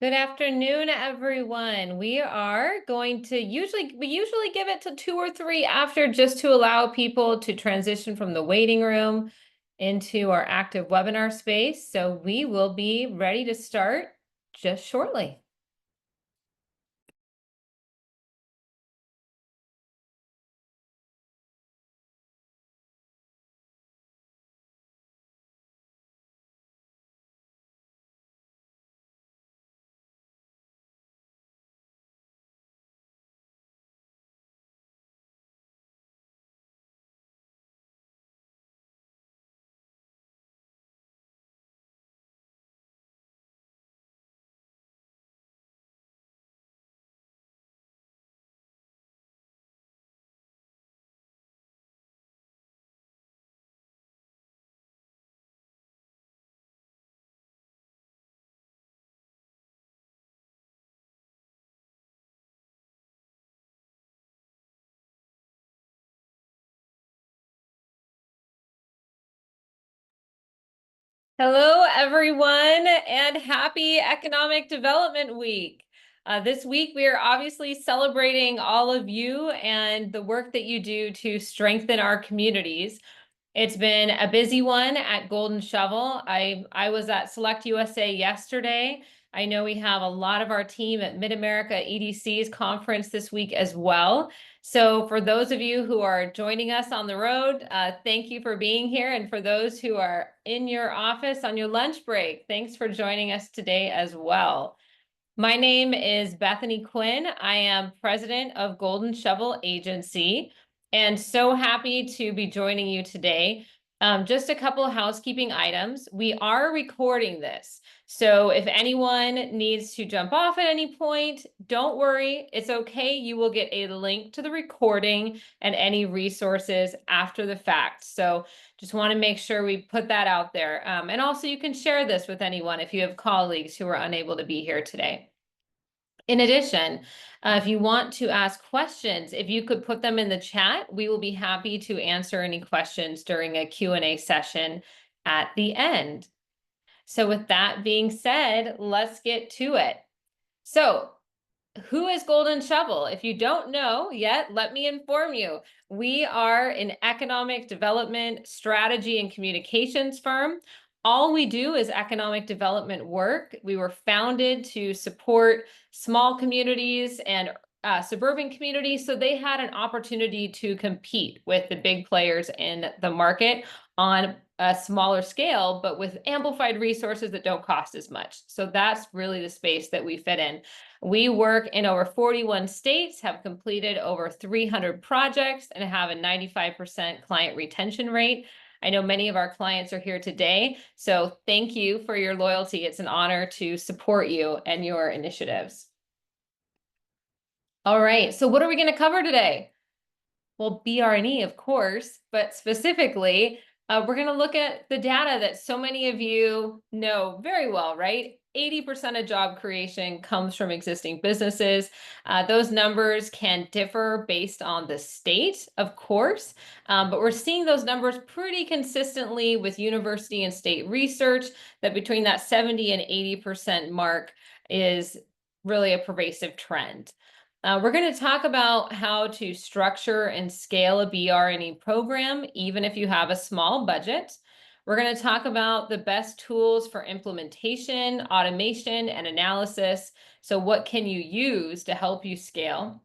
Good afternoon, everyone. We are going to we usually give it to 2 or 3 after just to allow people to transition from the waiting room into our active webinar space. So we will be ready to start just shortly. Hello, everyone, and happy Economic Development Week. This week, we are obviously celebrating all of you and the work that you do to strengthen our communities. It's been a busy one at Golden Shovel. I was at Select USA yesterday. I know we have a lot of our team at Mid-America EDC's conference this week as well. So for those of you who are joining us on the road, thank you for being here. And for those who are in your office on your lunch break, thanks for joining us today as well. My name is Bethany Quinn. I am president of Golden Shovel Agency and so happy to be joining you today. Just a couple of housekeeping items. We are recording this. So if anyone needs to jump off at any point, don't worry. It's okay. You will get a link to the recording and any resources after the fact. So just want to make sure we put that out there. And also you can share this with anyone if you have colleagues who are unable to be here today. In addition, if you want to ask questions, if you could put them in the chat, we will be happy to answer any questions during a Q&A session at the end. So with that being said, let's get to it. So who is Golden Shovel? If you don't know yet, let me inform you. We are an economic development strategy and communications firm. All we do is economic development work. We were founded to support small communities and suburban communities, so they had an opportunity to compete with the big players in the market on a smaller scale, but with amplified resources that don't cost as much. So that's really the space that we fit in. We work in over 41 states, have completed over 300 projects, and have a 95% client retention rate. I know many of our clients are here today, so thank you for your loyalty. It's an honor to support you and your initiatives. All right, so what are we going to cover today? Well, BR&E, of course, but specifically, we're going to look at the data that so many of you know very well, right? 80% of job creation comes from existing businesses. Those numbers can differ based on the state, of course, but we're seeing those numbers pretty consistently with university and state research that between that 70 and 80% mark is really a pervasive trend. We're going to talk about how to structure and scale a BR&E program, even if you have a small budget. We're going to talk about the best tools for implementation, automation, and analysis. So what can you use to help you scale?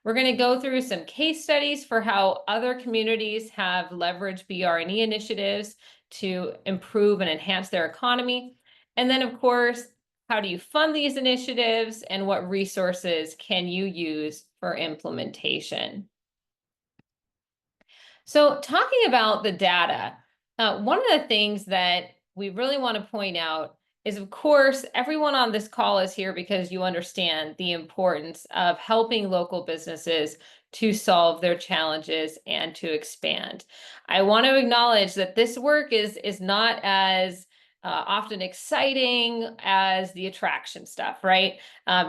We're going to go through some case studies for how other communities have leveraged BR&E initiatives to improve and enhance their economy. And then, of course, how do you fund these initiatives and what resources can you use for implementation? So talking about the data, one of the things that we really want to point out is, of course, everyone on this call is here because you understand the importance of helping local businesses to solve their challenges and to expand. I want to acknowledge that this work is not as often exciting as the attraction stuff, right?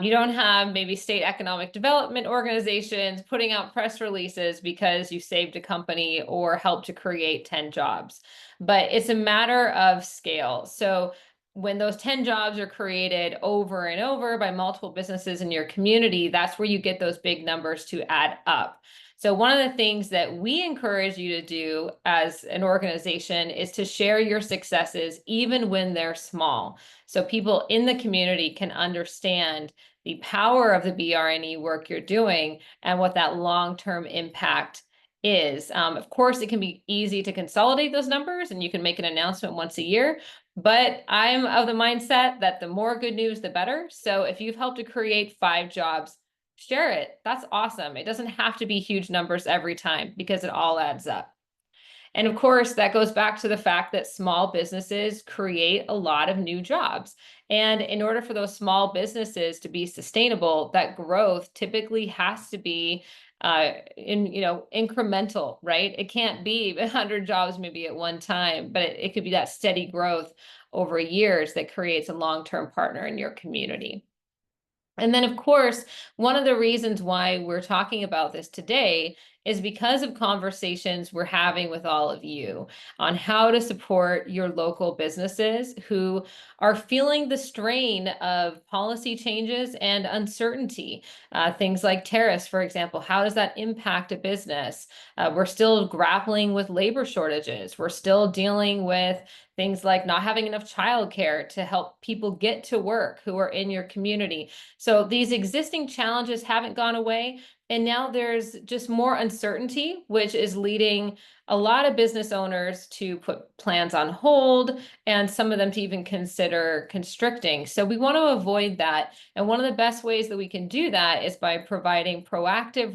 You don't have maybe state economic development organizations putting out press releases because you saved a company or helped to create 10 jobs. But it's a matter of scale. So when those 10 jobs are created over and over by multiple businesses in your community, that's where you get those big numbers to add up. So one of the things that we encourage you to do as an organization is to share your successes, even when they're small. So people in the community can understand the power of the BR&E work you're doing and what that long-term impact is. Of course, it can be easy to consolidate those numbers and you can make an announcement once a year, but I'm of the mindset that the more good news, the better. So if you've helped to create 5 jobs, share it. That's awesome. It doesn't have to be huge numbers every time because it all adds up. And of course, that goes back to the fact that small businesses create a lot of new jobs. And in order for those small businesses to be sustainable, that growth typically has to be incremental, right? It can't be 100 jobs maybe at one time, but it could be that steady growth over years that creates a long-term partner in your community. And then, of course, one of the reasons why we're talking about this today is because of conversations we're having with all of you on how to support your local businesses who are feeling the strain of policy changes and uncertainty. Things like tariffs, for example, how does that impact a business? We're still grappling with labor shortages. We're still dealing with things like not having enough childcare to help people get to work who are in your community. So these existing challenges haven't gone away. And now there's just more uncertainty, which is leading a lot of business owners to put plans on hold and some of them to even consider constricting. So we want to avoid that. And one of the best ways that we can do that is by providing proactive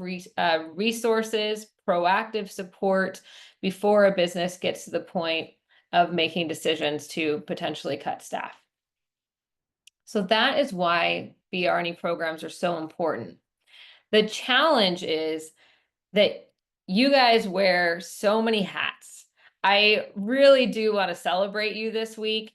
resources, proactive support before a business gets to the point of making decisions to potentially cut staff. So that is why BR&E programs are so important. The challenge is that you guys wear so many hats. I really do want to celebrate you this week.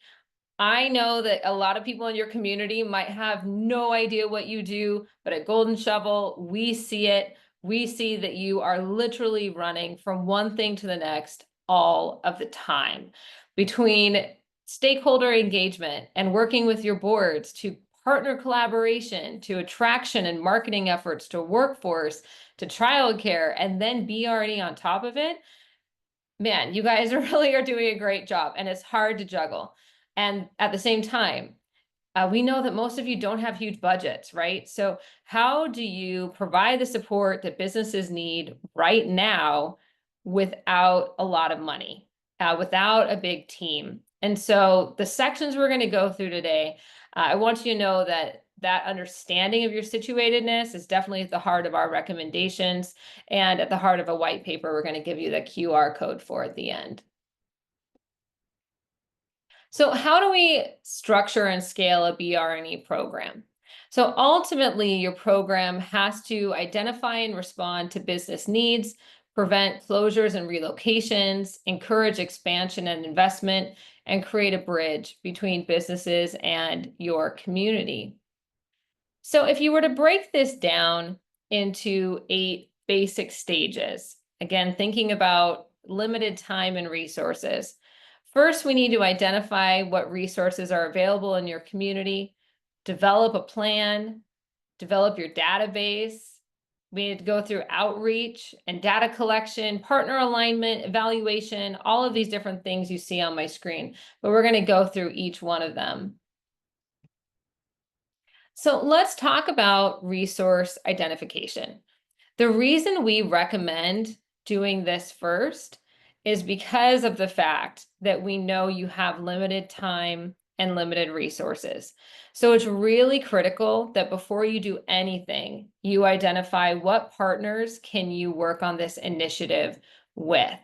I know that a lot of people in your community might have no idea what you do, but at Golden Shovel, we see it. We see that you are literally running from one thing to the next all of the time. Between stakeholder engagement and working with your boards to partner collaboration, to attraction and marketing efforts, to workforce, to childcare, and then BR&E on top of it, man, you guys really are doing a great job and it's hard to juggle. And at the same time, we know that most of you don't have huge budgets, right? So how do you provide the support that businesses need right now without a lot of money, without a big team? And so the sections we're going to go through today, I want you to know that that understanding of your situatedness is definitely at the heart of our recommendations and at the heart of a white paper we're going to give you the QR code for at the end. So how do we structure and scale a BR&E program? So ultimately, your program has to identify and respond to business needs, prevent closures and relocations, encourage expansion and investment, and create a bridge between businesses and your community. So if you were to break this down into 8 basic stages, again, thinking about limited time and resources. First, we need to identify what resources are available in your community, develop a plan, develop your database. We need to go through outreach and data collection, partner alignment, evaluation, all of these different things you see on my screen, but we're going to go through each one of them. So let's talk about resource identification. The reason we recommend doing this first is because of the fact that we know you have limited time and limited resources. So it's really critical that before you do anything, you identify what partners can you work on this initiative with.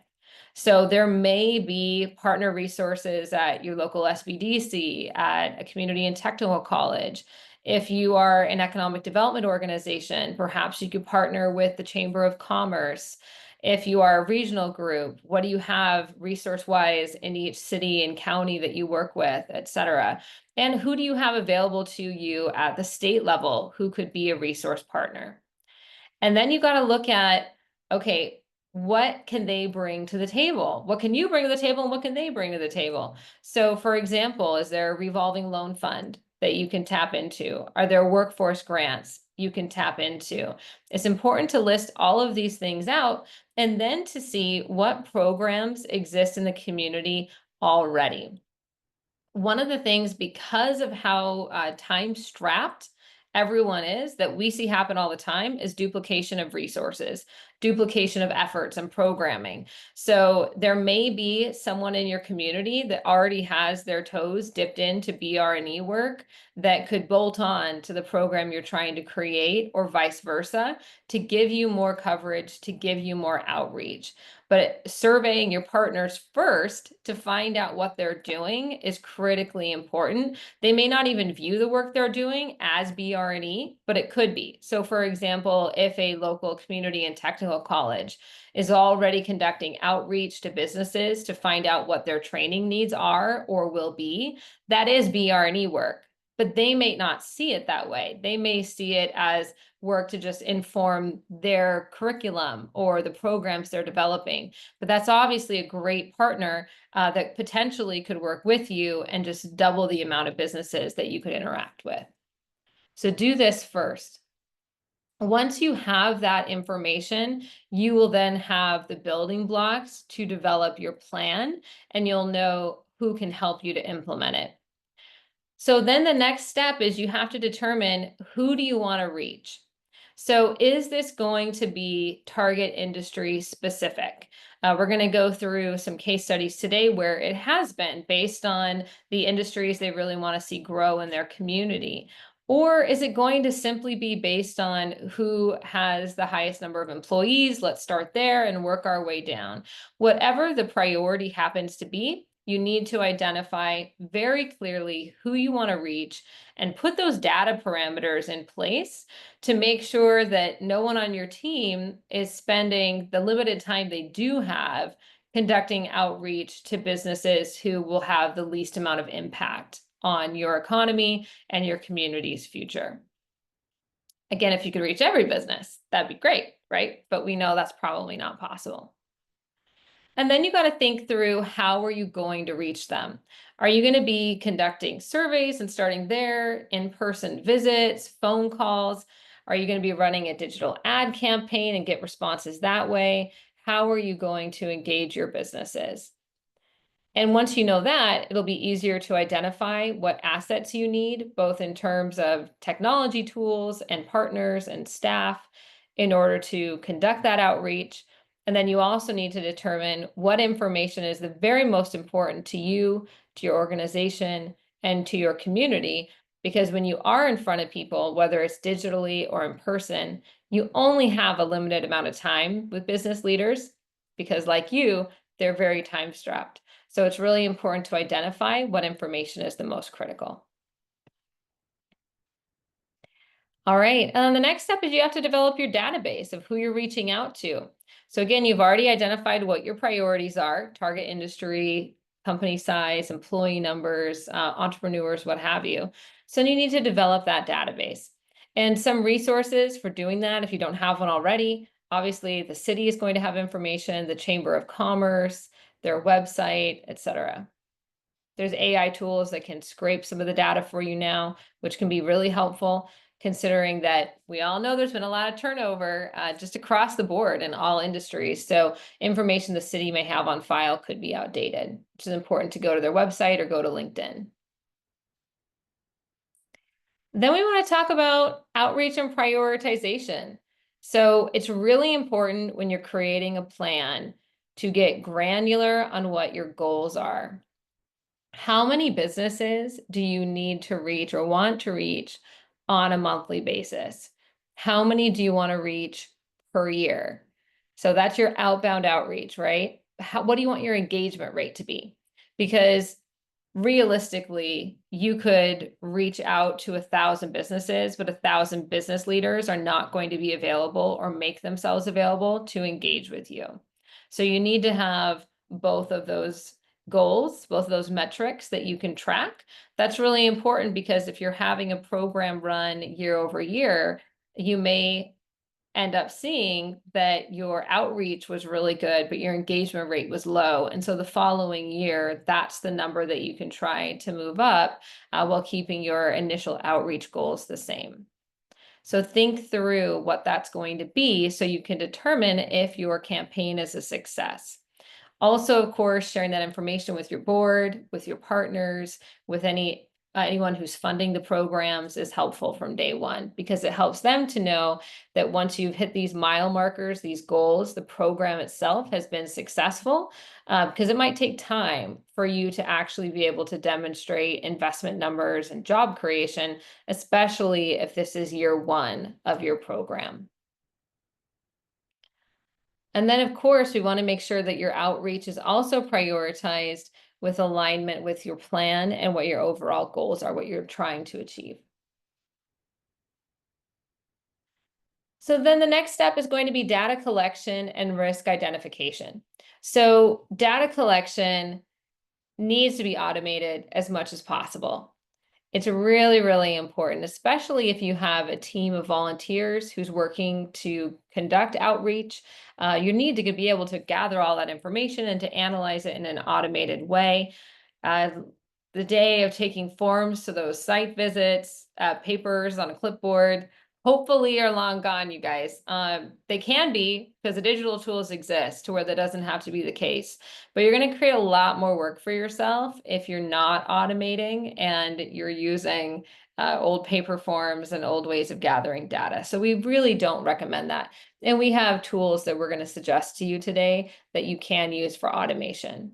So there may be partner resources at your local SBDC, at a community and technical college. If you are an economic development organization, perhaps you could partner with the Chamber of Commerce. If you are a regional group, what do you have resource-wise in each city and county that you work with, et cetera? And who do you have available to you at the state level who could be a resource partner? And then you got to look at, okay, what can they bring to the table? What can you bring to the table and what can they bring to the table? So for example, is there a revolving loan fund that you can tap into? Are there workforce grants you can tap into? It's important to list all of these things out and then to see what programs exist in the community already. One of the things, because of how time strapped everyone is, that we see happen all the time is duplication of resources, duplication of efforts and programming. So there may be someone in your community that already has their toes dipped into BR&E work that could bolt on to the program you're trying to create, or vice versa, to give you more coverage, to give you more outreach. But surveying your partners first to find out what they're doing is critically important. They may not even view the work they're doing as BR&E, but it could be. So for example, if a local community and technical college is already conducting outreach to businesses to find out what their training needs are or will be, that is BR&E work. But they may not see it that way. They may see it as work to just inform their curriculum or the programs they're developing. But that's obviously a great partner that potentially could work with you and just double the amount of businesses that you could interact with. So do this first. Once you have that information, you will then have the building blocks to develop your plan, and you'll know who can help you to implement it. So then the next step is you have to determine, who do you want to reach? So is this going to be target industry specific? We're going to go through some case studies today where it has been based on the industries they really want to see grow in their community. Or is it going to simply be based on who has the highest number of employees? Let's start there and work our way down. Whatever the priority happens to be, you need to identify very clearly who you want to reach and put those data parameters in place to make sure that no one on your team is spending the limited time they do have conducting outreach to businesses who will have the least amount of impact on your economy and your community's future. Again, if you could reach every business, that'd be great, right? But we know that's probably not possible. And then you got to think through, how are you going to reach them? Are you going to be conducting surveys and starting there, in-person visits, phone calls? Are you going to be running a digital ad campaign and get responses that way? How are you going to engage your businesses? And once you know that, it'll be easier to identify what assets you need, both in terms of technology tools and partners and staff, in order to conduct that outreach. And then you also need to determine what information is the very most important to you, to your organization, and to your community. Because when you are in front of people, whether it's digitally or in person, you only have a limited amount of time with business leaders, because like you, they're very time strapped. So it's really important to identify what information is the most critical. All right, and then the next step is you have to develop your database of who you're reaching out to. So again, you've already identified what your priorities are: target industry, company size, employee numbers, entrepreneurs, what have you. So you need to develop that database. And some resources for doing that, if you don't have one already, obviously the city is going to have information, the Chamber of Commerce, their website, etc. There's AI tools that can scrape some of the data for you now, which can be really helpful, considering that we all know there's been a lot of turnover just across the board in all industries. So information the city may have on file could be outdated, which is important to go to their website or go to LinkedIn. Then we want to talk about outreach and prioritization. So it's really important when you're creating a plan to get granular on what your goals are. How many businesses do you need to reach or want to reach on a monthly basis? How many do you want to reach per year? So that's your outbound outreach, right? What do you want your engagement rate to be? Because realistically, you could reach out to 1,000 businesses, but 1,000 business leaders are not going to be available or make themselves available to engage with you. So you need to have both of those goals, both of those metrics that you can track. That's really important, because if you're having a program run year over year, you may end up seeing that your outreach was really good, but your engagement rate was low. And so the following year, that's the number that you can try to move up while keeping your initial outreach goals the same. So think through what that's going to be so you can determine if your campaign is a success. Also, of course, sharing that information with your board, with your partners, with anyone who's funding the programs is helpful from day one, because it helps them to know that once you've hit these mile markers, these goals, the program itself has been successful, because it might take time for you to actually be able to demonstrate investment numbers and job creation, especially if this is year one of your program. And then, of course, we want to make sure that your outreach is also prioritized with alignment with your plan and what your overall goals are, what you're trying to achieve. So then the next step is going to be data collection and risk identification. So data collection needs to be automated as much as possible. It's really, really important, especially if you have a team of volunteers who's working to conduct outreach. You need to be able to gather all that information and to analyze it in an automated way. Uh, the day of taking forms to those site visits, papers on a clipboard, hopefully are long gone, you guys. They can be, because the digital tools exist to where that doesn't have to be the case. But you're going to create a lot more work for yourself if you're not automating and you're using old paper forms and old ways of gathering data. So we really don't recommend that. And we have tools that we're going to suggest to you today that you can use for automation.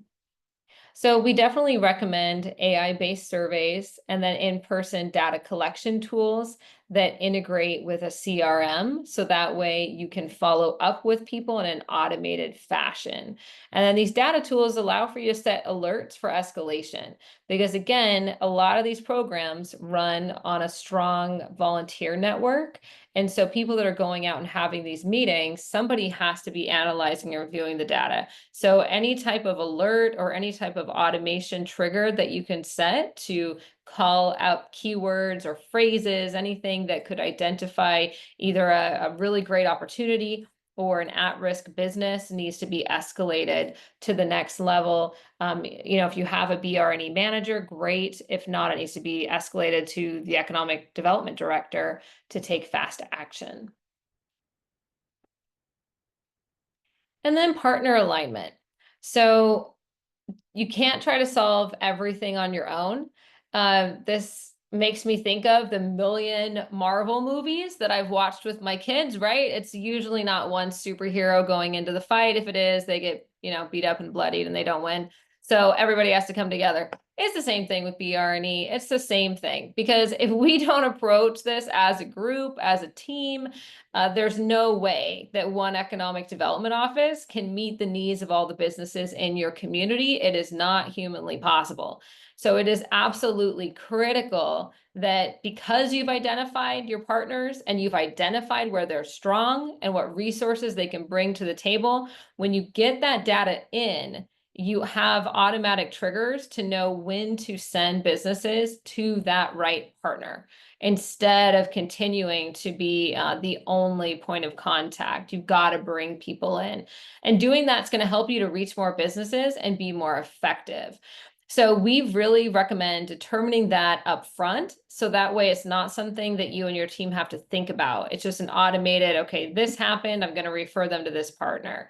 So we definitely recommend AI-based surveys and then in-person data collection tools that integrate with a CRM. So that way you can follow up with people in an automated fashion. And then these data tools allow for you to set alerts for escalation. Because again, a lot of these programs run on a strong volunteer network. And so people that are going out and having these meetings, somebody has to be analyzing and reviewing the data. So any type of alert or any type of automation trigger that you can set to call out keywords or phrases, anything that could identify either a really great opportunity or an at-risk business needs to be escalated to the next level. If you have a BR&E manager, great. If not, it needs to be escalated to the economic development director to take fast action. And then partner alignment. So you can't try to solve everything on your own. This makes me think of the million Marvel movies that I've watched with my kids, right? It's usually not one superhero going into the fight. If it is, they get, beat up and bloodied and they don't win. So everybody has to come together. It's the same thing with BR&E. It's the same thing, because if we don't approach this as a group, as a team, there's no way that one economic development office can meet the needs of all the businesses in your community. It is not humanly possible. So it is absolutely critical that, because you've identified your partners and you've identified where they're strong and what resources they can bring to the table, when you get that data in, you have automatic triggers to know when to send businesses to that right partner, instead of continuing to be the only point of contact. You've got to bring people in. And doing that's going to help you to reach more businesses and be more effective. So we really recommend determining that up front, so that way it's not something that you and your team have to think about. It's just an automated, okay, this happened, I'm going to refer them to this partner.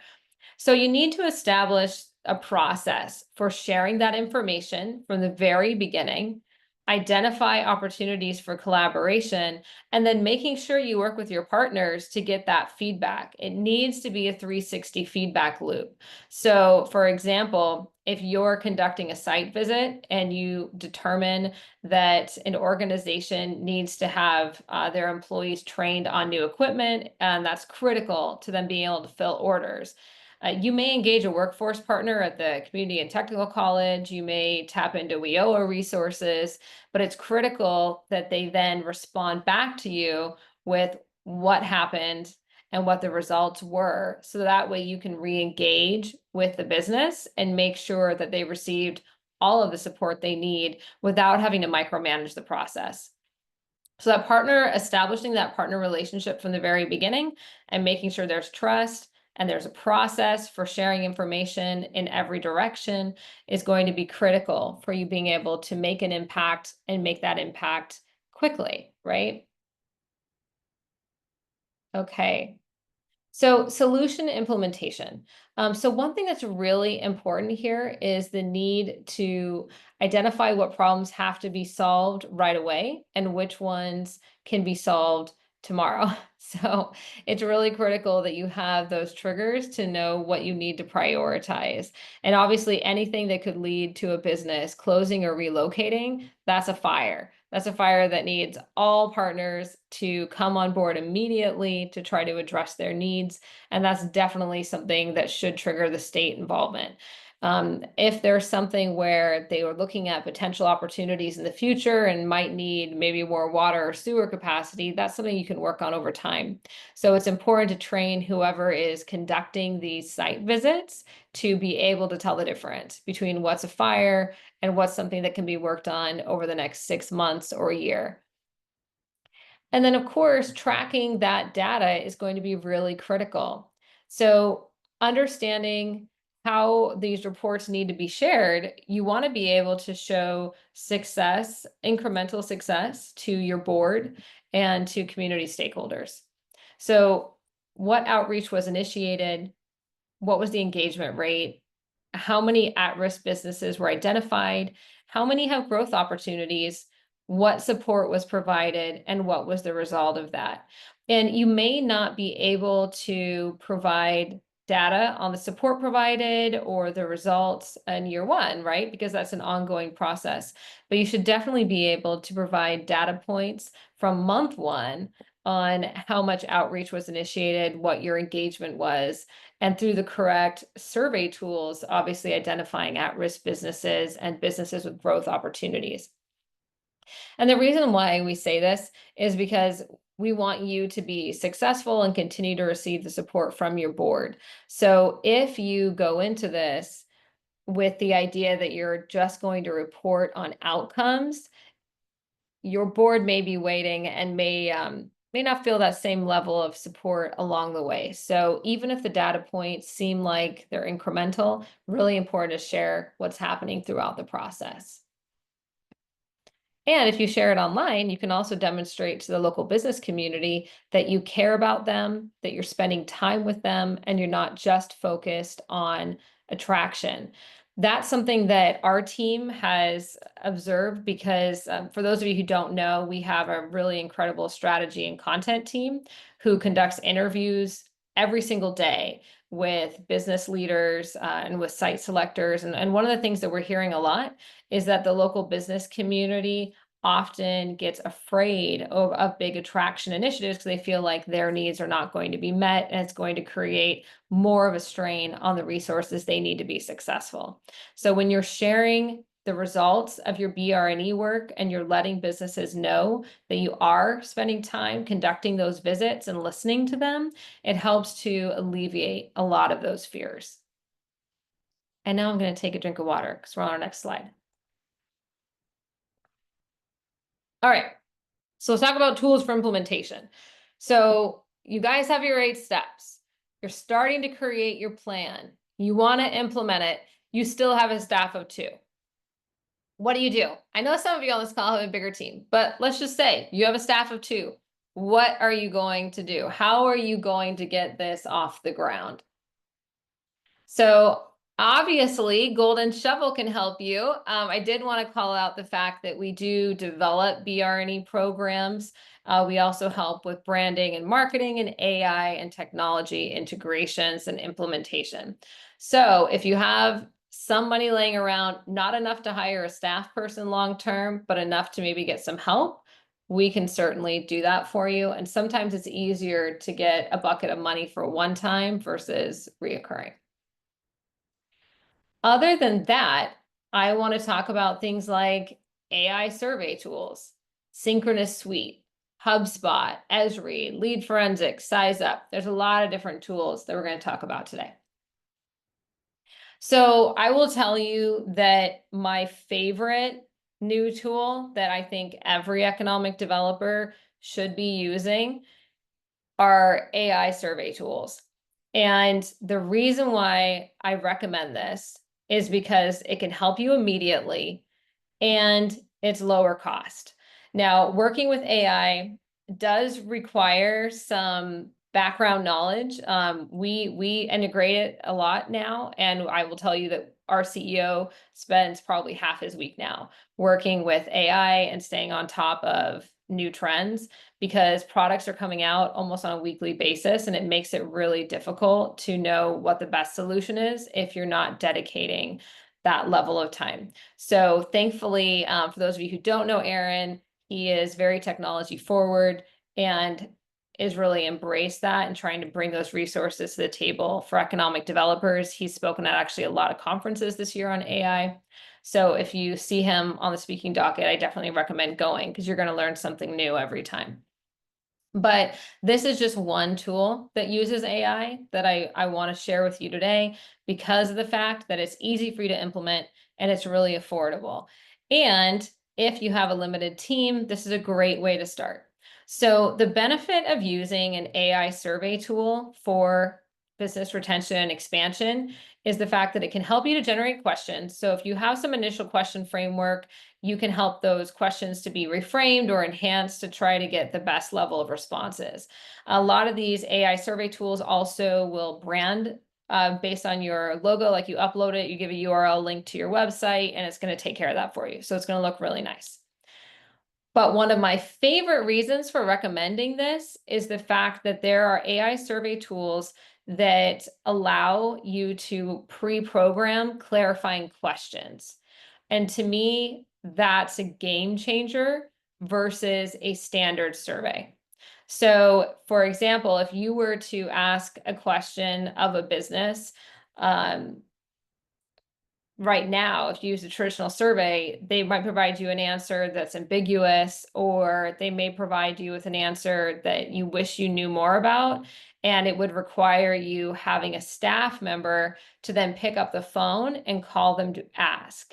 So you need to establish a process for sharing that information from the very beginning, identify opportunities for collaboration, and then making sure you work with your partners to get that feedback. It needs to be a 360 feedback loop. So for example, if you're conducting a site visit and you determine that an organization needs to have their employees trained on new equipment, and that's critical to them being able to fill orders, you may engage a workforce partner at the community and technical college. You may tap into WIOA resources, but it's critical that they then respond back to you with what happened and what the results were. So that way you can re-engage with the business and make sure that they received all of the support they need without having to micromanage the process. So establishing that partner relationship from the very beginning and making sure there's trust and there's a process for sharing information in every direction is going to be critical for you being able to make an impact and make that impact quickly, right? Okay. So solution implementation. So one thing that's really important here is the need to identify what problems have to be solved right away and which ones can be solved tomorrow. So it's really critical that you have those triggers to know what you need to prioritize. And obviously anything that could lead to a business closing or relocating, that's a fire. That's a fire that needs all partners to come on board immediately to try to address their needs. And that's definitely something that should trigger the state involvement. If there's something where they were looking at potential opportunities in the future and might need maybe more water or sewer capacity, that's something you can work on over time. So it's important to train whoever is conducting these site visits to be able to tell the difference between what's a fire and what's something that can be worked on over the next 6 months or a year. And then, of course, tracking that data is going to be really critical. So understanding how these reports need to be shared, you want to be able to show success, incremental success to your board and to community stakeholders. So what outreach was initiated? What was the engagement rate? How many at-risk businesses were identified? How many have growth opportunities? What support was provided and what was the result of that? And you may not be able to provide data on the support provided or the results in year one, right? Because that's an ongoing process. But you should definitely be able to provide data points from month one on how much outreach was initiated, what your engagement was, and through the correct survey tools, obviously identifying at-risk businesses and businesses with growth opportunities. And the reason why we say this is because we want you to be successful and continue to receive the support from your board. So if you go into this with the idea that you're just going to report on outcomes, your board may be waiting and may not feel that same level of support along the way. So even if the data points seem like they're incremental, really important to share what's happening throughout the process. And if you share it online, you can also demonstrate to the local business community that you care about them, that you're spending time with them, and you're not just focused on attraction. That's something that our team has observed because for those of you who don't know, we have a really incredible strategy and content team who conducts interviews every single day with business leaders and with site selectors. And one of the things that we're hearing a lot is that the local business community often gets afraid of big attraction initiatives because they feel like their needs are not going to be met and it's going to create more of a strain on the resources they need to be successful. So when you're sharing the results of your BR&E work and you're letting businesses know that you are spending time conducting those visits and listening to them, it helps to alleviate a lot of those fears. And now I'm going to take a drink of water because we're on our next slide. All right, so let's talk about tools for implementation. So you guys have your 8 steps. You're starting to create your plan. You want to implement it. You still have a staff of 2. What do? I know some of you on this call have a bigger team, but let's just say you have a staff of 2. What are you going to do? How are you going to get this off the ground? So obviously, Golden Shovel can help you. I did want to call out the fact that we do develop BR&E programs. We also help with branding and marketing and AI and technology integrations and implementation. So if you have some money laying around, not enough to hire a staff person long-term, but enough to maybe get some help, we can certainly do that for you. And sometimes it's easier to get a bucket of money for one time versus reoccurring. Other than that, I want to talk about things like AI survey tools, Synchronous Suite, HubSpot, Esri, Lead Forensics, SizeUp. There's a lot of different tools that we're going to talk about today. So I will tell you that my favorite new tool that I think every economic developer should be using are AI survey tools. And the reason why I recommend this is because it can help you immediately and it's lower cost. Now, working with AI does require some background knowledge. We integrate it a lot now, and I will tell you that our CEO spends probably half his week now working with AI and staying on top of new trends because products are coming out almost on a weekly basis, and it makes it really difficult to know what the best solution is if you're not dedicating that level of time. So thankfully, for those of you who don't know Aaron, he is very technology forward and is really embraced that and trying to bring those resources to the table for economic developers. He's spoken at actually a lot of conferences this year on AI. So if you see him on the speaking docket, I definitely recommend going because you're going to learn something new every time. But this is just one tool that uses AI that I want to share with you today because of the fact that it's easy for you to implement and it's really affordable. And if you have a limited team, this is a great way to start. So the benefit of using an AI survey tool for business retention and expansion is the fact that it can help you to generate questions. So if you have some initial question framework, you can help those questions to be reframed or enhanced to try to get the best level of responses. A lot of these AI survey tools also will brand based on your logo, like you upload it, you give a URL link to your website, and it's going to take care of that for you. So it's going to look really nice. But one of my favorite reasons for recommending this is the fact that there are AI survey tools that allow you to pre-program clarifying questions. And to me, that's a game changer versus a standard survey. So, for example, if you were to ask a question of a business, right now, if you use a traditional survey, they might provide you an answer that's ambiguous, or they may provide you with an answer that you wish you knew more about. And it would require you having a staff member to then pick up the phone and call them to ask.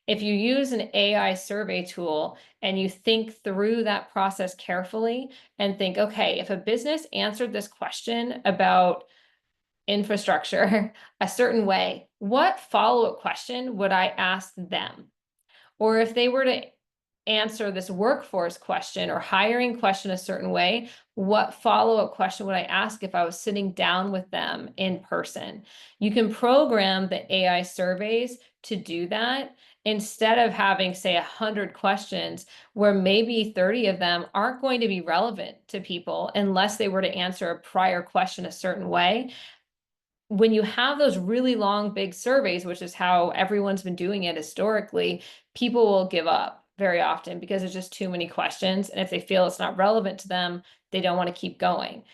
If you use an AI survey tool and you think through that process carefully and think, okay, if a business answered this question about infrastructure a certain way, what follow-up question would I ask them? Or if they were to answer this workforce question or hiring question a certain way, what follow-up question would I ask if I was sitting down with them in person? You can program the AI surveys to do that instead of having, say, 100 questions where maybe 30 of them aren't going to be relevant to people unless they were to answer a prior question a certain way. When you have those really long, big surveys, which is how everyone's been doing it historically, people will give up very often because there's just too many questions. And if they feel it's not relevant to them, they don't want to keep going.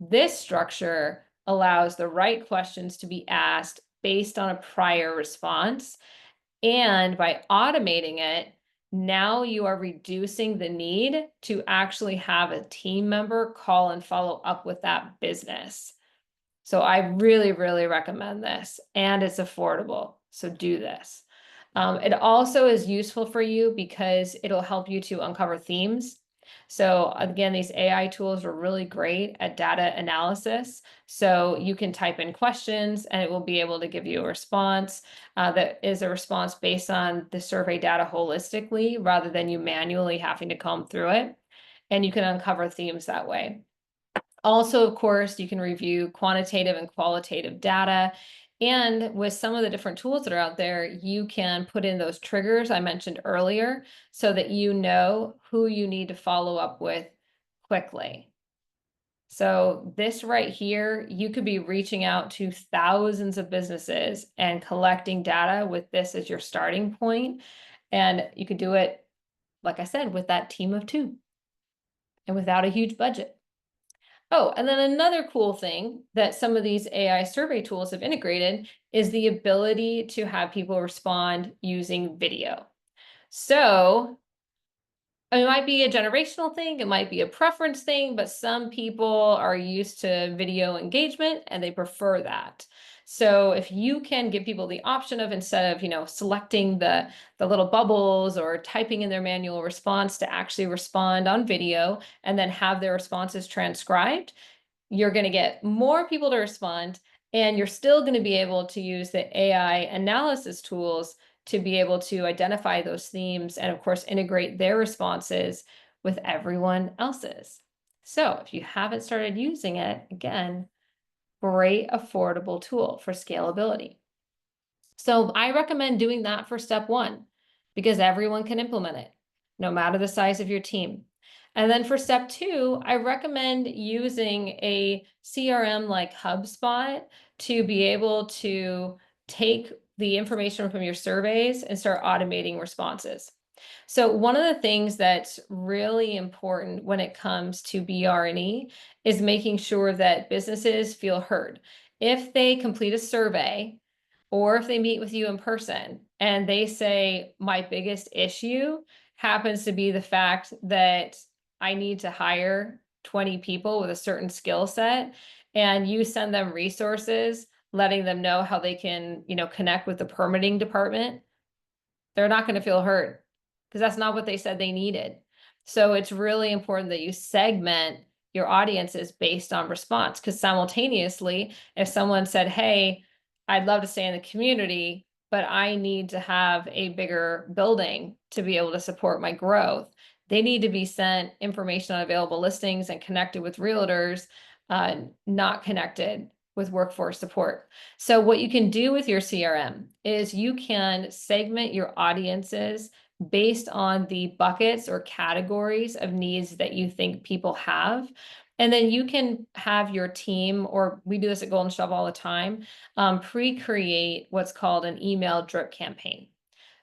This structure allows the right questions to be asked based on a prior response. And by automating it, now you are reducing the need to actually have a team member call and follow up with that business. So I really, really recommend this, and it's affordable. So do this. It also is useful for you because it'll help you to uncover themes. So again, these AI tools are really great at data analysis. So you can type in questions and it will be able to give you a response that is a response based on the survey data holistically rather than you manually having to comb through it. And you can uncover themes that way. Also, of course, you can review quantitative and qualitative data. And with some of the different tools that are out there, you can put in those triggers I mentioned earlier so that you know who you need to follow up with quickly. So this right here, you could be reaching out to thousands of businesses and collecting data with this as your starting point. And you could do it, like I said, with that team of 2 and without a huge budget. Oh, and then another cool thing that some of these AI survey tools have integrated is the ability to have people respond using video. So it might be a generational thing, it might be a preference thing, but some people are used to video engagement and they prefer that. So if you can give people the option of, instead of, selecting the little bubbles or typing in their manual response, to actually respond on video and then have their responses transcribed, you're going to get more people to respond, and you're still going to be able to use the AI analysis tools to be able to identify those themes and, of course, integrate their responses with everyone else's. So if you haven't started using it, again, great affordable tool for scalability. So I recommend doing that for step one, because everyone can implement it, no matter the size of your team. And then for step two, I recommend using a CRM like HubSpot to be able to take the information from your surveys and start automating responses. So one of the things that's really important when it comes to BR&E is making sure that businesses feel heard. If they complete a survey, or if they meet with you in person and they say, my biggest issue happens to be the fact that I need to hire 20 people with a certain skill set, and you send them resources, letting them know how they can, connect with the permitting department, they're not going to feel heard, because that's not what they said they needed. So it's really important that you segment your audiences based on response, because simultaneously, if someone said, hey, I'd love to stay in the community, but I need to have a bigger building to be able to support my growth, they need to be sent information on available listings and connected with realtors, not connected with workforce support. So what you can do with your CRM is you can segment your audiences based on the buckets or categories of needs that you think people have. And then you can have your team, or we do this at Golden Shove all the time, pre-create what's called an email drip campaign.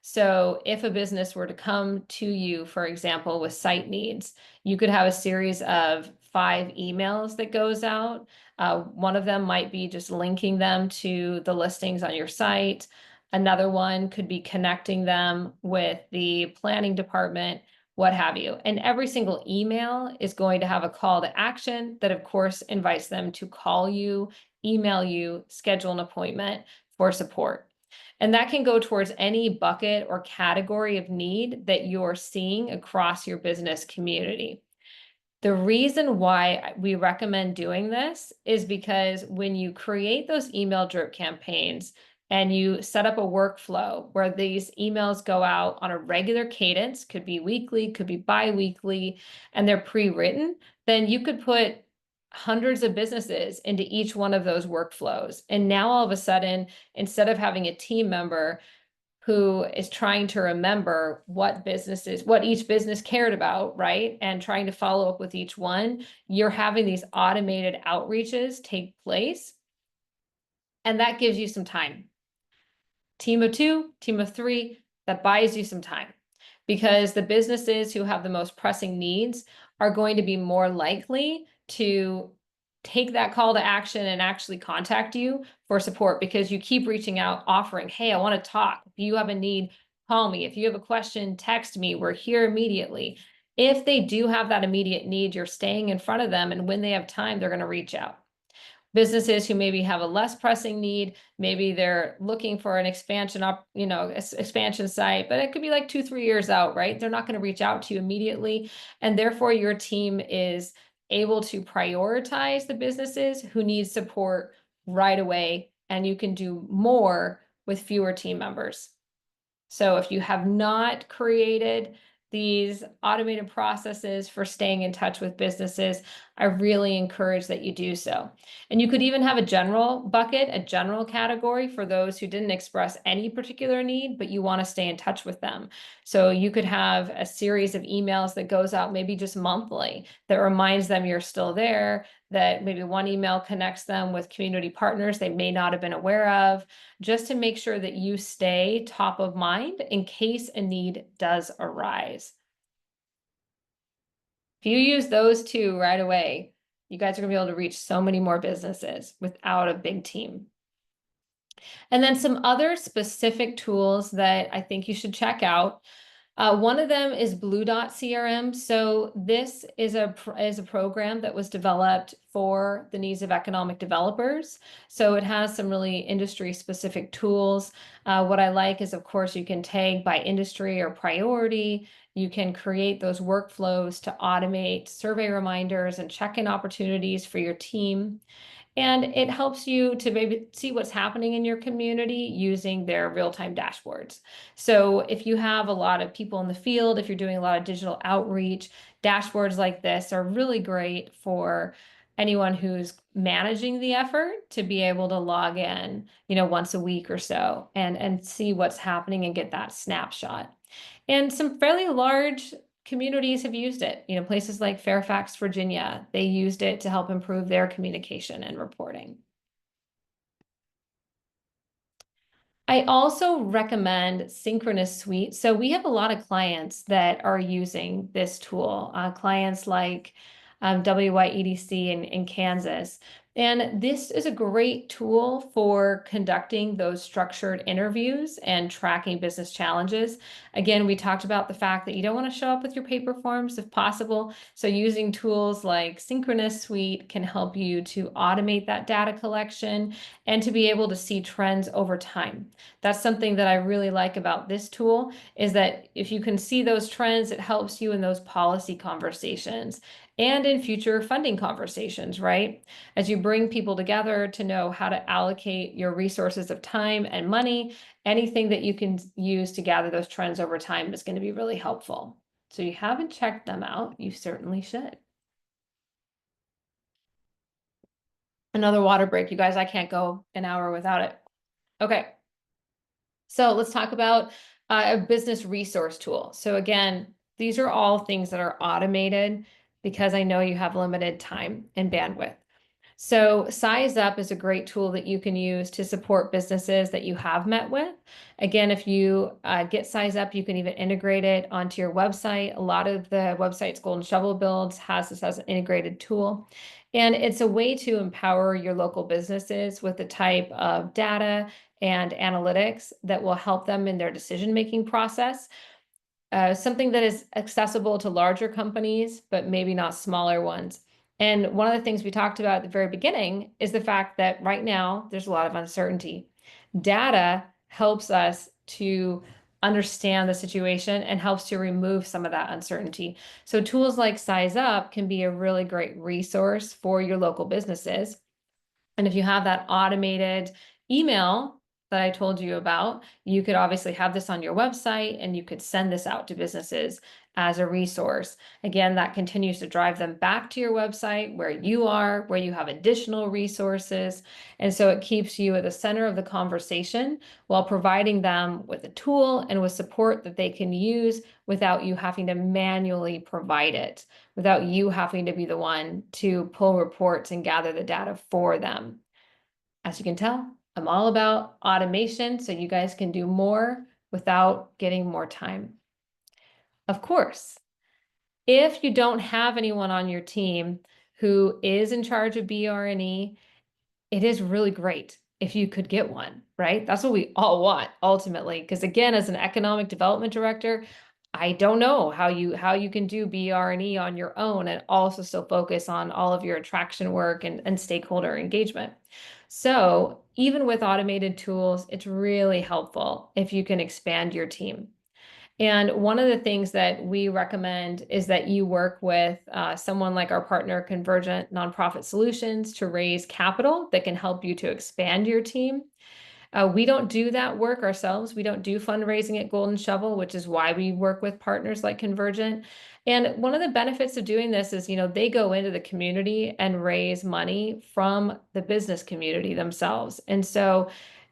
So if a business were to come to you, for example, with site needs, you could have a series of 5 emails that goes out. One of them might be just linking them to the listings on your site. Another one could be connecting them with the planning department, what have you. And every single email is going to have a call to action that, of course, invites them to call you, email you, schedule an appointment for support. And that can go towards any bucket or category of need that you're seeing across your business community. The reason why we recommend doing this is because when you create those email drip campaigns and you set up a workflow where these emails go out on a regular cadence, could be weekly, could be bi-weekly, and they're pre-written, then you could put hundreds of businesses into each one of those workflows. And now all of a sudden, instead of having a team member who is trying to remember what each business cared about, right? And trying to follow up with each one, you're having these automated outreaches take place. And that gives you some time. Team of 2, team of 3, that buys you some time, because the businesses who have the most pressing needs are going to be more likely to take that call to action and actually contact you for support, because you keep reaching out, offering, hey, I want to talk. If you have a need, call me. If you have a question, text me. We're here immediately. If they do have that immediate need, you're staying in front of them, and when they have time, they're going to reach out. Businesses who maybe have a less pressing need, maybe they're looking for an expansion expansion site, but it could be like 2-3 years out, right? They're not going to reach out to you immediately. And therefore your team is able to prioritize the businesses who need support right away, and you can do more with fewer team members. So if you have not created these automated processes for staying in touch with businesses, I really encourage that you do so. And you could even have a general bucket, a general category for those who didn't express any particular need, but you want to stay in touch with them. So you could have a series of emails that goes out maybe just monthly that reminds them you're still there, that maybe one email connects them with community partners they may not have been aware of, just to make sure that you stay top of mind in case a need does arise. If you use those 2 right away, you guys are gonna be able to reach so many more businesses without a big team. And then some other specific tools that I think you should check out. One of them is Blue Dot CRM. So this is a program that was developed for the needs of economic developers. So it has some really industry specific tools. What I like is, of course, you can tag by industry or priority. You can create those workflows to automate survey reminders and check-in opportunities for your team. And it helps you to maybe see what's happening in your community using their real-time dashboards. So if you have a lot of people in the field, if you're doing a lot of digital outreach, dashboards like this are really great for anyone who's managing the effort to be able to log in, once a week or so and see what's happening and get that snapshot. And some fairly large communities have used it. Places like Fairfax, Virginia, they used it to help improve their communication and reporting. I also recommend Synchronous Suite. So we have a lot of clients that are using this tool, clients like WYEDC in Kansas. And this is a great tool for conducting those structured interviews and tracking business challenges. Again, we talked about the fact that you don't want to show up with your paper forms if possible. So using tools like Synchronous Suite can help you to automate that data collection and to be able to see trends over time. That's something that I really like about this tool, is that if you can see those trends, it helps you in those policy conversations and in future funding conversations, right? As you bring people together to know how to allocate your resources of time and money, anything that you can use to gather those trends over time is going to be really helpful. So you haven't checked them out, you certainly should. Another water break, you guys. I can't go an hour without it. Okay. So let's talk about a business resource tool. So again, these are all things that are automated because I know you have limited time and bandwidth. So Size Up is a great tool that you can use to support businesses that you have met with. Again, if you get Size Up, you can even integrate it onto your website. A lot of the websites Golden Shovel builds has this as an integrated tool. And it's a way to empower your local businesses with the type of data and analytics that will help them in their decision-making process. Something that is accessible to larger companies, but maybe not smaller ones. And one of the things we talked about at the very beginning is the fact that right now there's a lot of uncertainty. Data helps us to understand the situation and helps to remove some of that uncertainty. So tools like Size Up can be a really great resource for your local businesses. And if you have that automated email that I told you about, you could obviously have this on your website and you could send this out to businesses as a resource. Again, that continues to drive them back to your website where you are, where you have additional resources. And so it keeps you at the center of the conversation while providing them with a tool and with support that they can use without you having to manually provide it, without you having to be the one to pull reports and gather the data for them. As you can tell, I'm all about automation so you guys can do more without getting more time. Of course, if you don't have anyone on your team who is in charge of BR&E, it is really great if you could get one, right? That's what we all want ultimately. Because again, as an economic development director, I don't know how you can do BR&E on your own and also still focus on all of your attraction work and stakeholder engagement. So even with automated tools, it's really helpful if you can expand your team. And one of the things that we recommend is that you work with someone like our partner, Convergent Nonprofit Solutions, to raise capital that can help you to expand your team. We don't do that work ourselves. We don't do fundraising at Golden Shovel, which is why we work with partners like Convergent. And one of the benefits of doing this is, they go into the community and raise money from the business community themselves. And so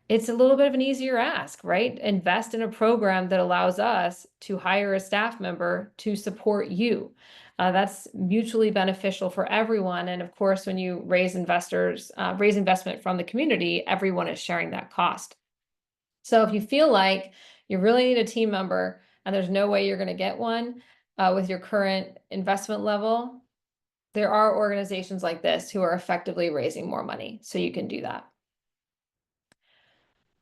it's a little bit of an easier ask, right? Invest in a program that allows us to hire a staff member to support you. That's mutually beneficial for everyone. And of course, when you raise investment from the community, everyone is sharing that cost. So if you feel like you really need a team member and there's no way you're going to get one with your current investment level, there are organizations like this who are effectively raising more money. So you can do that.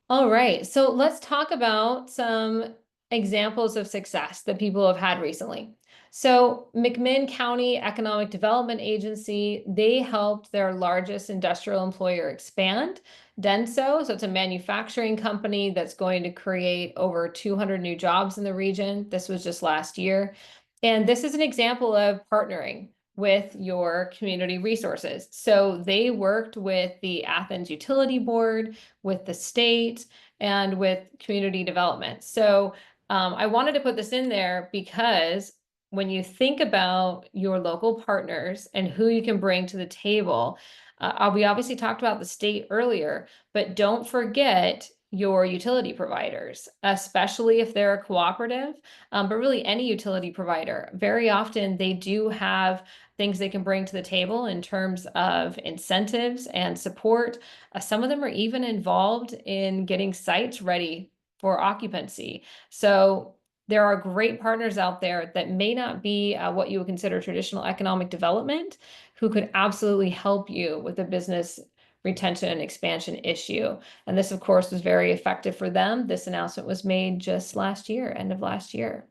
All right, so let's talk about some examples of success that people have had recently. So McMinn County Economic Development Agency, they helped their largest industrial employer expand, Denso. So it's a manufacturing company that's going to create over 200 new jobs in the region. This was just last year. And this is an example of partnering with your community resources. So they worked with the Athens Utility Board, with the state, and with community development. So I wanted to put this in there because when you think about your local partners and who you can bring to the table, we obviously talked about the state earlier, but don't forget your utility providers, especially if they're a cooperative, but really any utility provider. Very often they do have things they can bring to the table in terms of incentives and support. Some of them are even involved in getting sites ready for occupancy. So there are great partners out there that may not be what you would consider traditional economic development, who could absolutely help you with the business retention and expansion issue. And this, of course, was very effective for them. This announcement was made just last year, end of last year.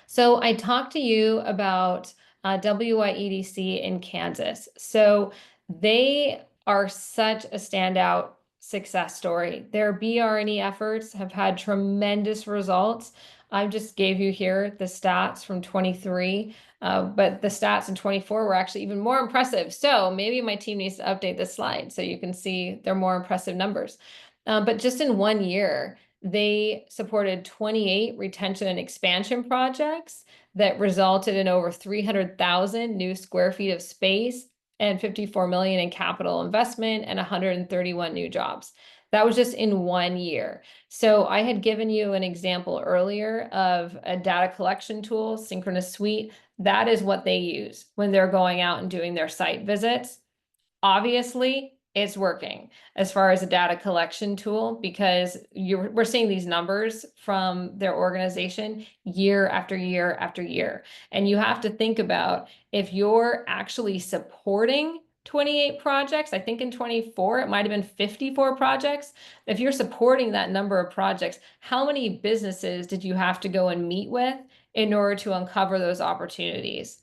So I talked to you about WYEDC in Kansas. So they are such a standout success story. Their BR&E efforts have had tremendous results. I just gave you here the stats from 23, but the stats in 24 were actually even more impressive. So maybe my team needs to update this slide so you can see their more impressive numbers. But just in 1 year, they supported 28 retention and expansion projects that resulted in over 300,000 new square feet of space and 54 million in capital investment and 131 new jobs. That was just in 1 year. So I had given you an example earlier of a data collection tool, Synchronous Suite. That is what they use when they're going out and doing their site visits. Obviously, it's working as far as a data collection tool because we're seeing these numbers from their organization year after year after year. And you have to think about if you're actually supporting 28 projects, I think in 24, it might have been 54 projects. If you're supporting that number of projects, how many businesses did you have to go and meet with in order to uncover those opportunities?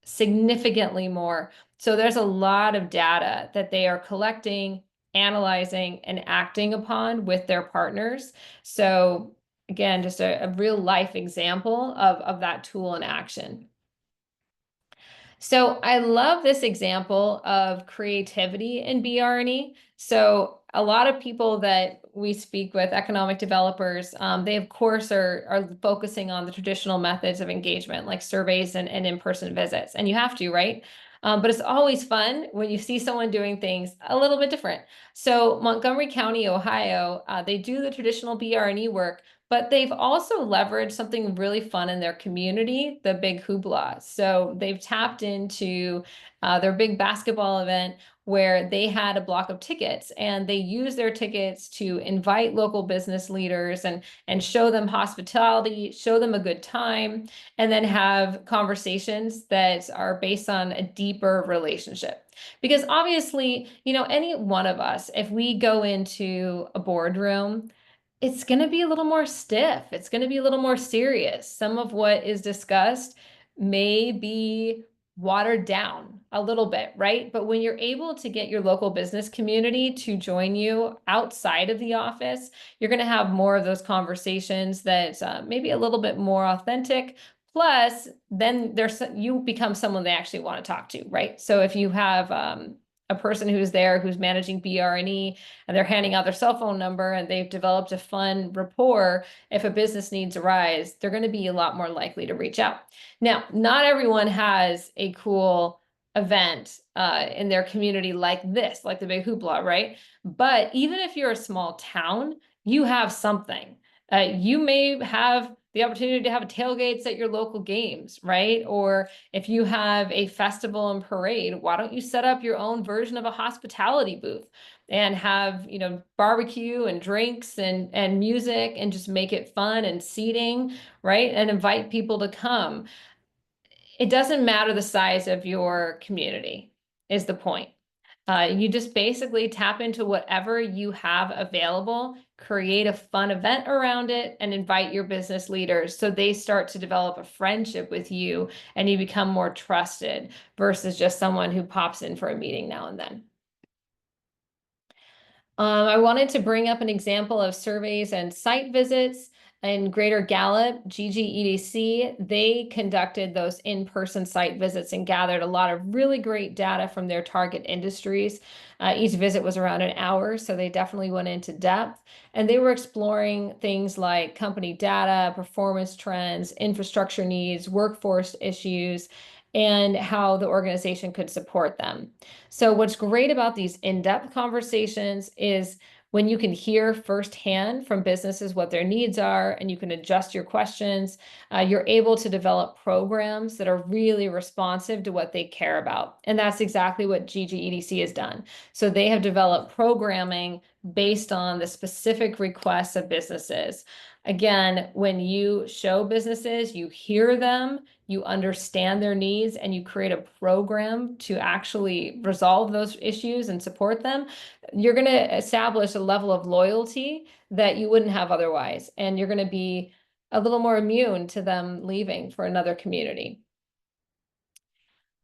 Significantly more. So there's a lot of data that they are collecting, analyzing, and acting upon with their partners. So again, just a real life example of that tool in action. So I love this example of creativity in BR&E. So a lot of people that we speak with, economic developers, they of course are focusing on the traditional methods of engagement, like surveys and in-person visits. And you have to, right? But it's always fun when you see someone doing things a little bit different. So Montgomery County, Ohio, they do the traditional BR&E work, but they've also leveraged something really fun in their community, the Big Hoopla. So they've tapped into their big basketball event where they had a block of tickets and they used their tickets to invite local business leaders and show them hospitality, show them a good time, and then have conversations that are based on a deeper relationship. Because obviously, any one of us, if we go into a boardroom, it's going to be a little more stiff. It's going to be a little more serious. Some of what is discussed may be watered down a little bit, right? But when you're able to get your local business community to join you outside of the office, you're going to have more of those conversations that maybe a little bit more authentic. Plus, then you become someone they actually want to talk to, right? So if you have a person who's there who's managing BR&E and they're handing out their cell phone number and they've developed a fun rapport, if a business needs arise, they're going to be a lot more likely to reach out. Now, not everyone has a cool event in their community like this, like the Big Hoopla, right? But even if you're a small town, you have something. You may have the opportunity to have tailgates at your local games, right? Or if you have a festival and parade, why don't you set up your own version of a hospitality booth and have, barbecue and drinks and music and just make it fun and seating, right? And invite people to come. It doesn't matter the size of your community, is the point. You just basically tap into whatever you have available, create a fun event around it, and invite your business leaders so they start to develop a friendship with you and you become more trusted versus just someone who pops in for a meeting now and then. I wanted to bring up an example of surveys and site visits. In Greater Gallup, GGEDC, they conducted those in-person site visits and gathered a lot of really great data from their target industries. Each visit was around an hour, so they definitely went into depth. And they were exploring things like company data, performance trends, infrastructure needs, workforce issues, and how the organization could support them. So what's great about these in-depth conversations is when you can hear firsthand from businesses what their needs are and you can adjust your questions, you're able to develop programs that are really responsive to what they care about. And that's exactly what GGEDC has done. So they have developed programming based on the specific requests of businesses. Again, when you show businesses, you hear them, you understand their needs, and you create a program to actually resolve those issues and support them, you're going to establish a level of loyalty that you wouldn't have otherwise. And you're going to be a little more immune to them leaving for another community.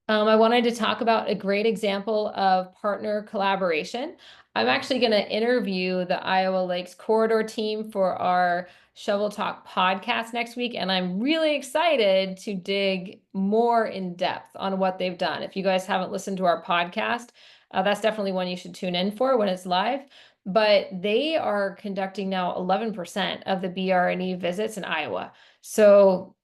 I wanted to talk about a great example of partner collaboration. I'm actually going to interview the Iowa Lakes Corridor team for our Shovel Talk podcast next week, and I'm really excited to dig more in depth on what they've done. If you guys haven't listened to our podcast, that's definitely one you should tune in for when it's live. But they are conducting now 11% of the BR&E visits in Iowa. So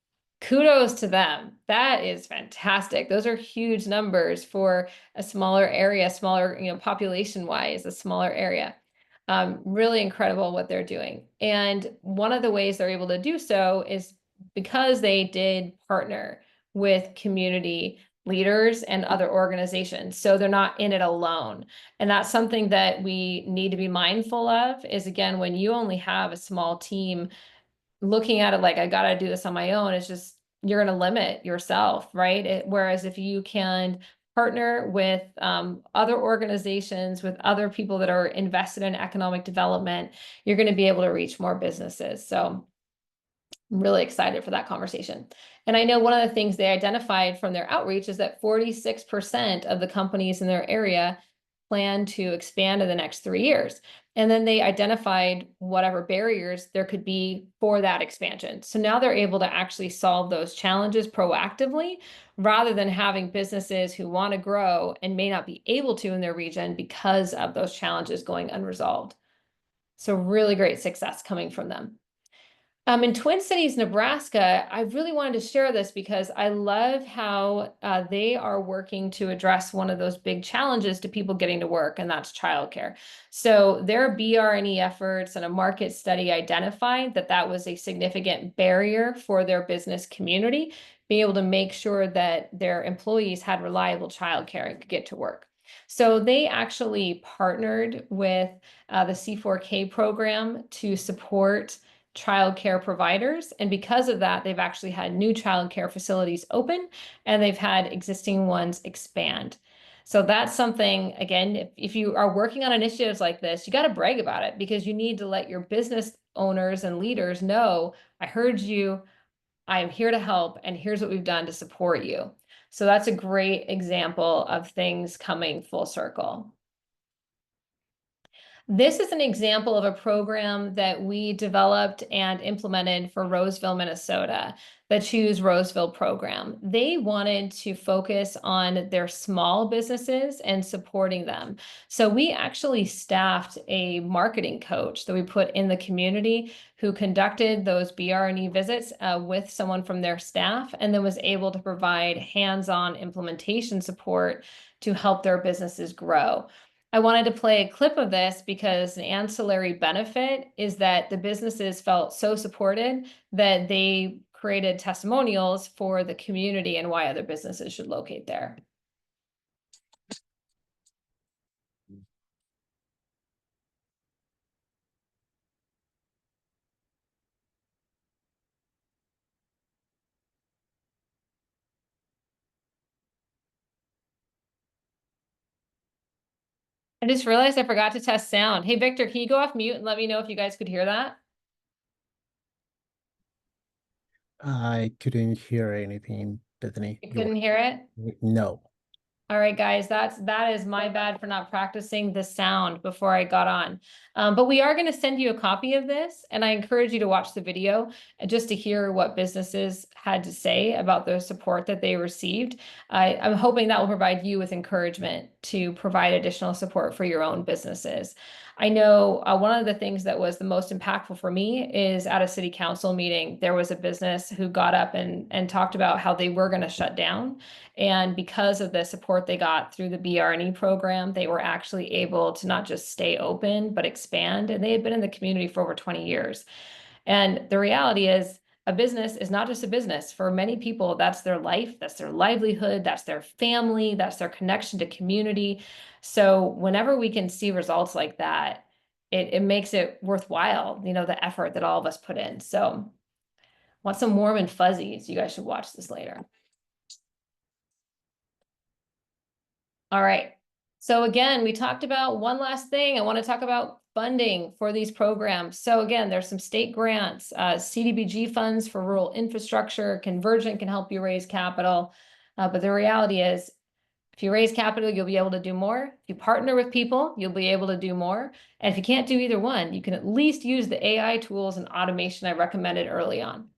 kudos to them. That is fantastic. Those are huge numbers for a smaller area, smaller, population wise, a smaller area. Really incredible what they're doing. And one of the ways they're able to do so is because they did partner with community leaders and other organizations. So they're not in it alone. And that's something that we need to be mindful of is, again, when you only have a small team looking at it like I gotta do this on my own, it's just you're gonna limit yourself, right? Whereas if you can partner with other organizations, with other people that are invested in economic development, you're gonna be able to reach more businesses. So I'm really excited for that conversation. And I know one of the things they identified from their outreach is that 46% of the companies in their area plan to expand in the next 3 years. And then they identified whatever barriers there could be for that expansion. So now they're able to actually solve those challenges proactively rather than having businesses who want to grow and may not be able to in their region because of those challenges going unresolved. So really great success coming from them. In Twin Cities, Nebraska, I really wanted to share this because I love how they are working to address one of those big challenges to people getting to work, and that's childcare. So their BR&E efforts and a market study identified that that was a significant barrier for their business community, being able to make sure that their employees had reliable childcare and could get to work. So they actually partnered with the C4K program to support childcare providers. And because of that, they've actually had new childcare facilities open and they've had existing ones expand. So that's something, again, if you are working on initiatives like this, you got to brag about it because you need to let your business owners and leaders know, I heard you, I am here to help, and here's what we've done to support you. So that's a great example of things coming full circle. This is an example of a program that we developed and implemented for Roseville, Minnesota, the Choose Roseville program. They wanted to focus on their small businesses and supporting them. So we actually staffed a marketing coach that we put in the community who conducted those BR&E visits with someone from their staff and then was able to provide hands-on implementation support to help their businesses grow. I wanted to play a clip of this because an ancillary benefit is that the businesses felt so supported that they created testimonials for the community and why other businesses should locate there. I just realized I forgot to test sound. Hey, Victor, can you go off mute and let me know if you guys could hear that? I couldn't hear anything, Bethany. You You couldn't hear it? no. All right, guys, that is my bad for not practicing the sound before I got on. But we are going to send you a copy of this, and I encourage you to watch the video just to hear what businesses had to say about the support that they received. I'm hoping that will provide you with encouragement to provide additional support for your own businesses. I know one of the things that was the most impactful for me is at a city council meeting, there was a business who got up and talked about how they were going to shut down. And because of the support they got through the BR&E program, they were actually able to not just stay open, but expand. And they had been in the community for over 20 years. And the reality is, a business is not just a business. For many people, that's their life, that's their livelihood, that's their family, that's their connection to community. So whenever we can see results like that, it makes it worthwhile, the effort that all of us put in. So want some warm and fuzzies. You guys should watch this later. All right. So again, we talked about one last thing. I want to talk about funding for these programs. So again, there's some state grants, CDBG funds for rural infrastructure. Convergent can help you raise capital. But the reality is, if you raise capital, you'll be able to do more. If you partner with people, you'll be able to do more. And if you can't do either one, you can at least use the AI tools and automation I recommended early on.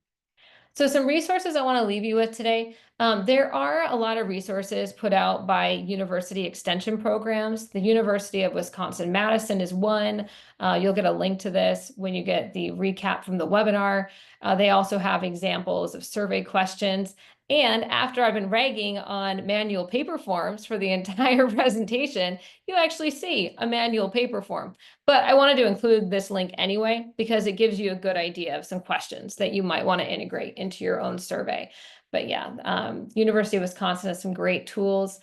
So some resources I want to leave you with today. There are a lot of resources put out by university extension programs. The University of Wisconsin-Madison is one. You'll get a link to this when you get the recap from the webinar. They also have examples of survey questions. And after I've been ragging on manual paper forms for the entire presentation, you actually see a manual paper form. But I wanted to include this link anyway, because it gives you a good idea of some questions that you might want to integrate into your own survey. But yeah, University of Wisconsin has some great tools.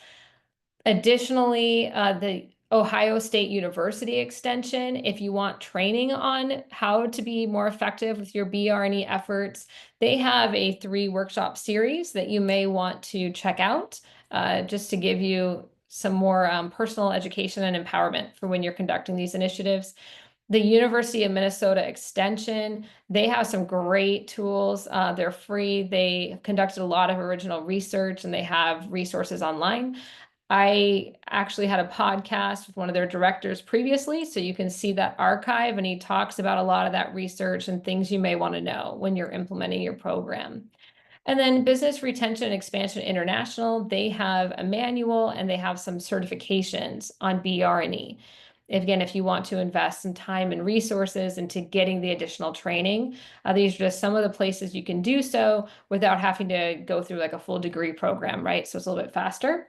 Additionally, the Ohio State University Extension, if you want training on how to be more effective with your BR&E efforts, they have a 3-workshop series that you may want to check out just to give you some more personal education and empowerment for when you're conducting these initiatives. The University of Minnesota Extension, they have some great tools. They're free. They conducted a lot of original research and they have resources online. I actually had a podcast with one of their directors previously, so you can see that archive, and he talks about a lot of that research and things you may want to know when you're implementing your program. And then Business Retention and Expansion International, they have a manual and they have some certifications on BR&E. Again, if you want to invest some time and resources into getting the additional training, these are just some of the places you can do so without having to go through like a full degree program, right? So it's a little bit faster.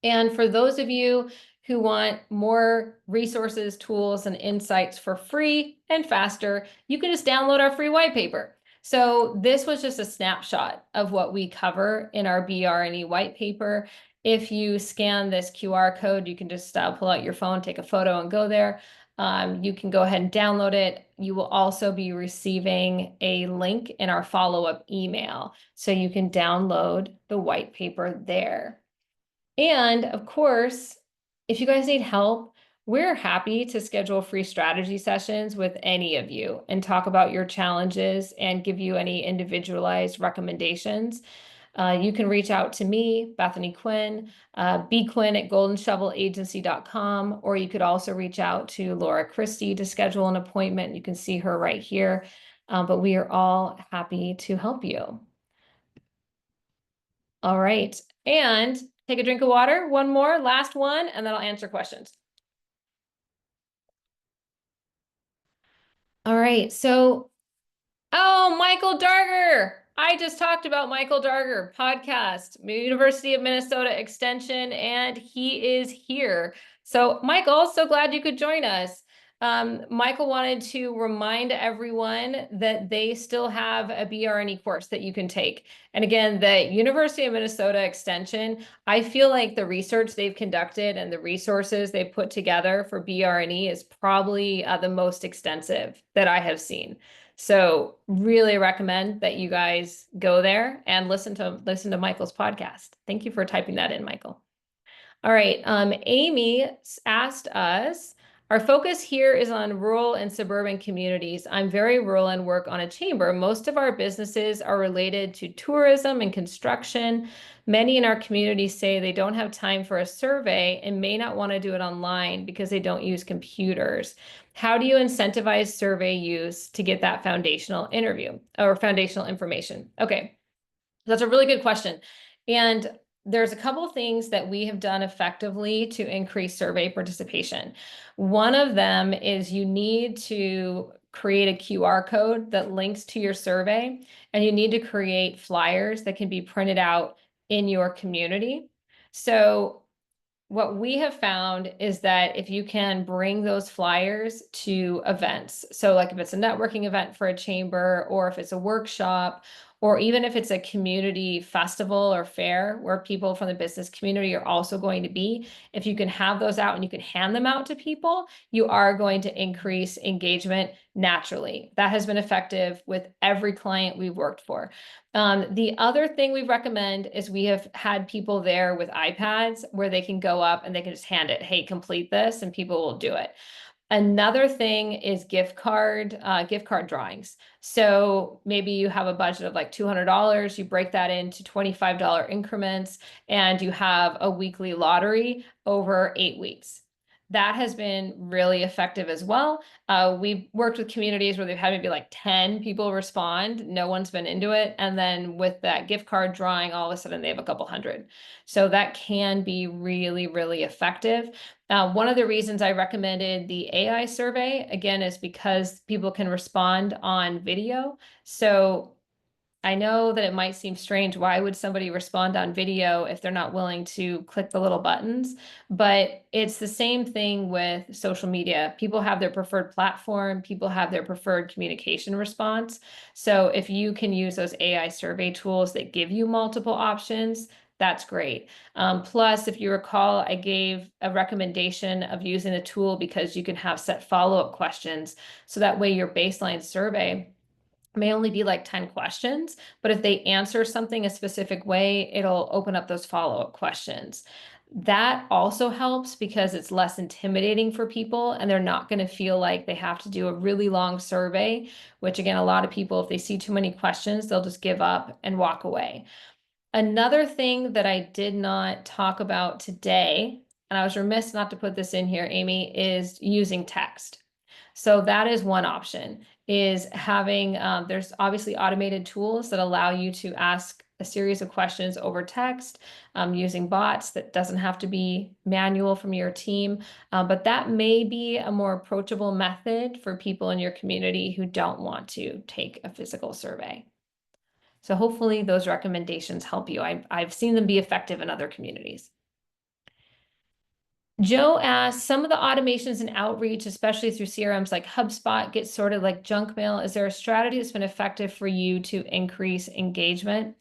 And for those of you who want more resources, tools, and insights for free and faster, you can just download our free white paper. So this was just a snapshot of what we cover in our BR&E white paper. If you scan this QR code, you can just pull out your phone, take a photo, and go there. You can go ahead and download it. You will also be receiving a link in our follow-up email, so you can download the white paper there. And of course, if you guys need help, we're happy to schedule free strategy sessions with any of you and talk about your challenges and give you any individualized recommendations. You can reach out to me, Bethany Quinn, bquinn@goldenshovelagency.com, or you could also reach out to Laura Christie to schedule an appointment. You can see her right here, but we are all happy to help you. All right, and take a drink of water, one more, last one, and then I'll answer questions. All right, so, oh, Michael Darger. I just talked about Michael Darger, podcast, University of Minnesota Extension, and he is here. So, Michael, so glad you could join us. Michael wanted to remind everyone that they still have a BR&E course that you can take. And again, the University of Minnesota Extension, I feel like the research they've conducted and the resources they've put together for BR&E is probably the most extensive that I have seen. So really recommend that you guys go there and listen to Michael's podcast. Thank you for typing that in, Michael. All right. Amy asked us, our focus here is on rural and suburban communities. I'm very rural and work on a chamber. Most of our businesses are related to tourism and construction. Many in our community say they don't have time for a survey and may not want to do it online because they don't use computers. How do you incentivize survey use to get that foundational interview or foundational information? Okay. That's a really good question. And there's a couple of things that we have done effectively to increase survey participation. One of them is you need to create a QR code that links to your survey, and you need to create flyers that can be printed out in your community. So what we have found is that if you can bring those flyers to events, so like if it's a networking event for a chamber, or if it's a workshop, or even if it's a community festival or fair where people from the business community are also going to be, if you can have those out and you can hand them out to people, you are going to increase engagement naturally. That has been effective with every client we've worked for. The other thing we recommend is we have had people there with iPads where they can go up and they can just hand it, hey, complete this, and people will do it. Another thing is gift card drawings. So maybe you have a budget of like $200, you break that into $25 increments, and you have a weekly lottery over 8 weeks. That has been really effective as well. We've worked with communities where they've had maybe like 10 people respond. No one's been into it. And then with that gift card drawing, all of a sudden they have a couple hundred. So that can be really, really effective. One of the reasons I recommended the AI survey, again, is because people can respond on video. So I know that it might seem strange. Why would somebody respond on video if they're not willing to click the little buttons? But it's the same thing with social media. People have their preferred platform, people have their preferred communication response. So if you can use those AI survey tools that give you multiple options, that's great. Plus, if you recall, I gave a recommendation of using the tool because you can have set follow-up questions. So that way your baseline survey may only be like 10 questions, but if they answer something a specific way, it'll open up those follow-up questions. That also helps because it's less intimidating for people and they're not going to feel like they have to do a really long survey, which again, a lot of people, if they see too many questions, they'll just give up and walk away. Another thing that I did not talk about today, and I was remiss not to put this in here, Amy, is using text. So that is one option, is having, there's obviously automated tools that allow you to ask a series of questions over text using bots that doesn't have to be manual from your team. But that may be a more approachable method for people in your community who don't want to take a physical survey. So hopefully those recommendations help you. I've seen them be effective in other communities. Joe asked, some of the automations and outreach, especially through CRMs like HubSpot, get sorted like junk mail. Is there a strategy that's been effective for you to increase engagement?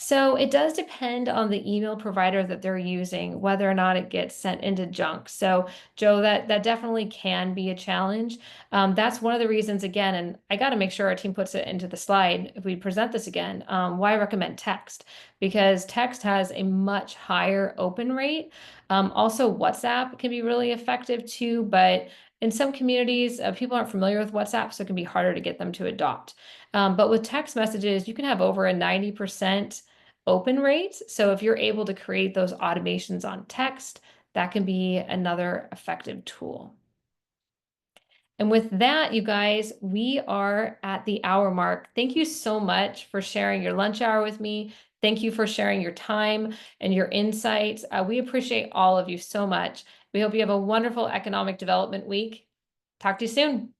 So it does depend on the email provider that they're using, whether or not it gets sent into junk. So Joe, that definitely can be a challenge. That's one of the reasons, again, and I got to make sure our team puts it into the slide if we present this again, why I recommend text, because text has a much higher open rate. Also, WhatsApp can be really effective too, but in some communities, people aren't familiar with WhatsApp, so it can be harder to get them to adopt. But with text messages, you can have over a 90% open rate. So if you're able to create those automations on text, that can be another effective tool. And with that, you guys, we are at the hour mark. Thank you so much for sharing your lunch hour with me. Thank you for sharing your time and your insights. We appreciate all of you so much. We hope you have a wonderful economic development week. Talk to you soon.